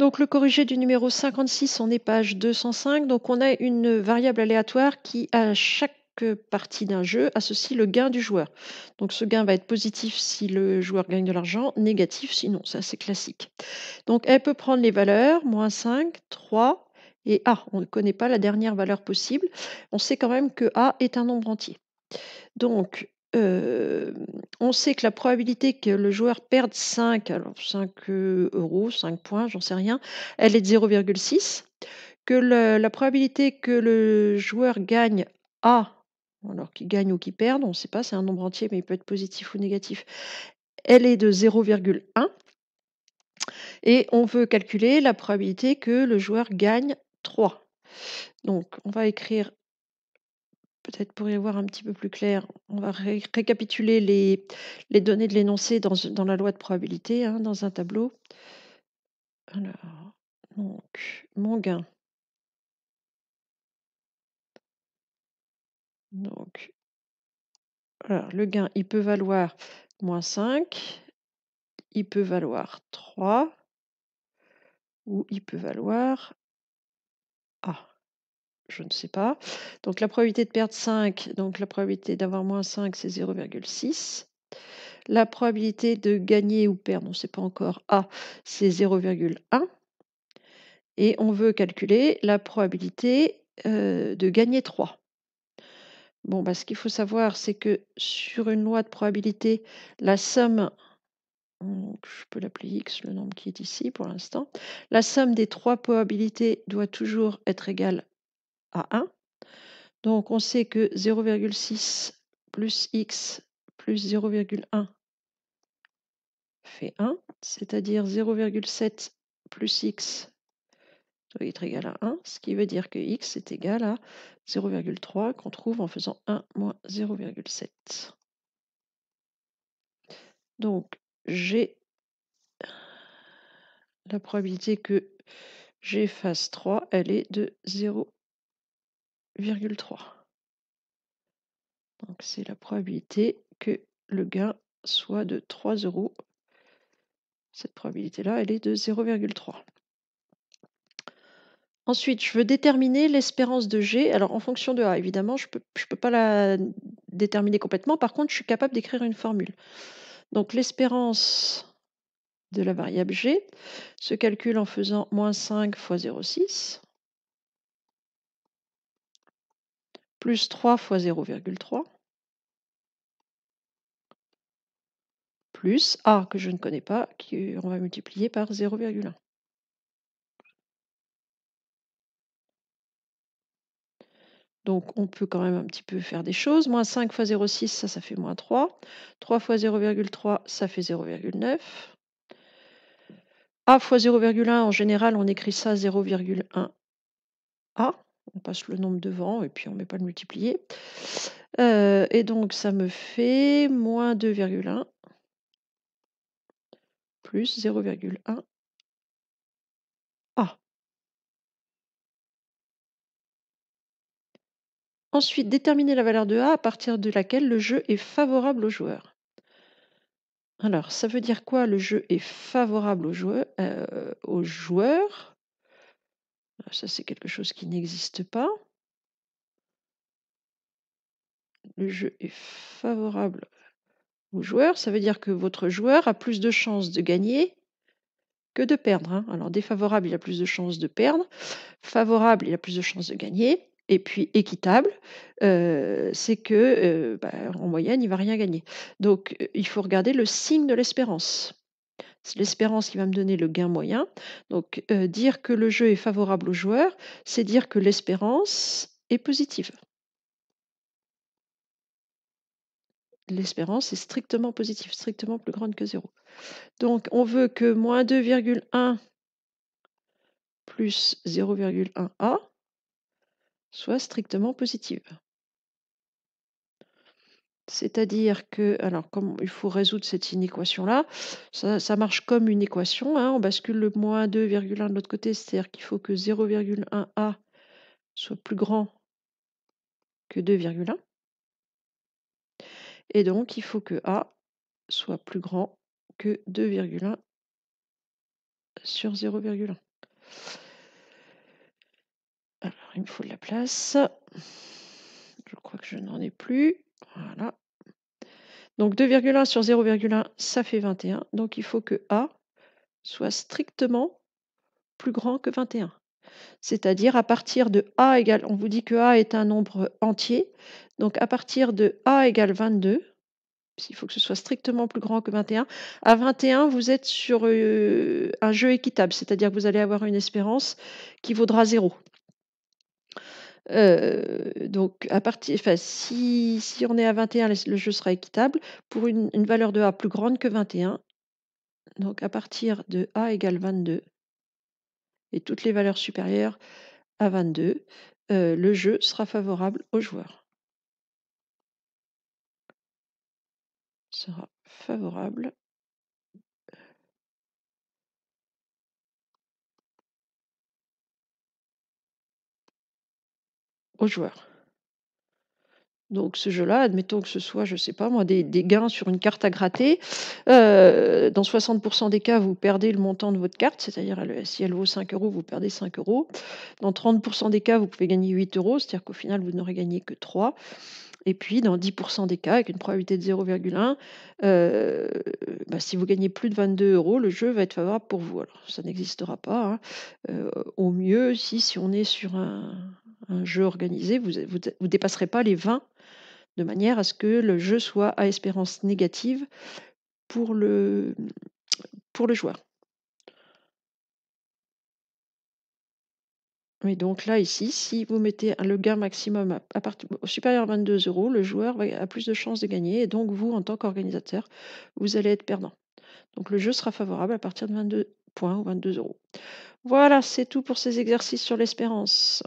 Donc le corrigé du numéro 56, on est page 205. Donc on a une variable aléatoire qui, à chaque partie d'un jeu, associe le gain du joueur. Donc ce gain va être positif si le joueur gagne de l'argent, négatif sinon, ça c'est classique. Donc elle peut prendre les valeurs -5, 3 et A. On ne connaît pas la dernière valeur possible. On sait quand même que A est un nombre entier. Donc, on sait que la probabilité que le joueur perde 5, alors 5 euros, 5 points, j'en sais rien, elle est de 0,6. Que la probabilité que le joueur gagne A, alors qu'il gagne ou qu'il perde, on ne sait pas, c'est un nombre entier, mais il peut être positif ou négatif, elle est de 0,1. Et on veut calculer la probabilité que le joueur gagne 3. Donc, on va écrire, peut-être pour y voir un petit peu plus clair, on va récapituler les données de l'énoncé dans la loi de probabilité, hein, dans un tableau. Alors, donc, mon gain. Donc, alors, le gain, il peut valoir -5, il peut valoir 3, ou il peut valoir A. Je ne sais pas. Donc la probabilité de perdre 5, donc la probabilité d'avoir -5, c'est 0,6. La probabilité de gagner ou perdre, on ne sait pas encore, A, c'est 0,1. Et on veut calculer la probabilité de gagner 3. Bon, bah, ce qu'il faut savoir, c'est que sur une loi de probabilité, la somme, donc je peux l'appeler X, le nombre qui est ici pour l'instant, la somme des 3 probabilités doit toujours être égale à 1. Donc on sait que 0,6 plus X plus 0,1 fait 1, c'est-à-dire 0,7 plus X doit être égal à 1, ce qui veut dire que X est égal à 0,3 qu'on trouve en faisant 1 moins 0,7. Donc j'ai la probabilité que G fasse 3, elle est de 0,3. Donc c'est la probabilité que le gain soit de 3 euros. Cette probabilité-là, elle est de 0,3. Ensuite, je veux déterminer l'espérance de G. Alors, en fonction de A, évidemment, je peux pas la déterminer complètement. Par contre, je suis capable d'écrire une formule. Donc, l'espérance de la variable G se calcule en faisant -5 fois 0,6 plus 3 fois 0,3 plus A que je ne connais pas, qu'on va multiplier par 0,1. Donc, on peut quand même un petit peu faire des choses. -5 fois 0,6, ça fait -3. 3 fois 0,3, ça fait 0,9. A fois 0,1, en général, on écrit ça 0,1 A. On passe le nombre devant et puis on ne met pas le multiplier. Et donc, ça me fait moins 2,1 plus 0,1 A. Ensuite, déterminer la valeur de A à partir de laquelle le jeu est favorable au joueur. Alors, ça veut dire quoi, le jeu est favorable au joueur? Ça, c'est quelque chose qui n'existe pas. Le jeu est favorable au joueur, ça veut dire que votre joueur a plus de chances de gagner que de perdre, hein. Alors défavorable, il a plus de chances de perdre. Favorable, il a plus de chances de gagner. Et puis équitable, c'est que, en moyenne, il va rien gagner. Donc, il faut regarder le signe de l'espérance. C'est l'espérance qui va me donner le gain moyen. Donc, dire que le jeu est favorable au joueur, c'est dire que l'espérance est positive. L'espérance est strictement positive, strictement plus grande que 0. Donc, on veut que -2,1 plus 0,1 A soit strictement positive. C'est-à-dire que, alors comme il faut résoudre cette inéquation-là, ça marche comme une équation, hein, on bascule le -2,1 de l'autre côté, c'est-à-dire qu'il faut que 0,1 A soit plus grand que 2,1. Et donc, il faut que A soit plus grand que 2,1 sur 0,1. Alors, il me faut de la place. Je crois que je n'en ai plus. Voilà. Donc 2,1 sur 0,1, ça fait 21. Donc il faut que A soit strictement plus grand que 21. C'est-à-dire à partir de A égale, on vous dit que A est un nombre entier. Donc à partir de A égale 22, il faut que ce soit strictement plus grand que 21. À 21, vous êtes sur un jeu équitable, c'est-à-dire que vous allez avoir une espérance qui vaudra 0. Donc à partir, enfin, si on est à 21, le jeu sera équitable pour une valeur de A plus grande que 21. Donc à partir de A égale 22 et toutes les valeurs supérieures à 22, le jeu sera favorable aux joueurs. Sera favorable aux joueurs. Donc ce jeu-là, admettons que ce soit, je sais pas moi, des gains sur une carte à gratter. Dans 60 des cas, vous perdez le montant de votre carte, c'est-à-dire si elle vaut 5 €, vous perdez 5 €. Dans 30 des cas, vous pouvez gagner 8 €, c'est-à-dire qu'au final, vous n'aurez gagné que 3. Et puis dans 10 des cas, avec une probabilité de 0,1, si vous gagnez plus de 22 €, le jeu va être favorable pour vous. Alors ça n'existera pas, hein. Au mieux, si on est sur un jeu organisé, vous dépasserez pas les 20, de manière à ce que le jeu soit à espérance négative pour le joueur. Oui, donc là, ici, si vous mettez le gain maximum supérieur à 22 €, le joueur a plus de chances de gagner et donc vous, en tant qu'organisateur, vous allez être perdant. Donc le jeu sera favorable à partir de 22 points ou 22 €. Voilà, c'est tout pour ces exercices sur l'espérance.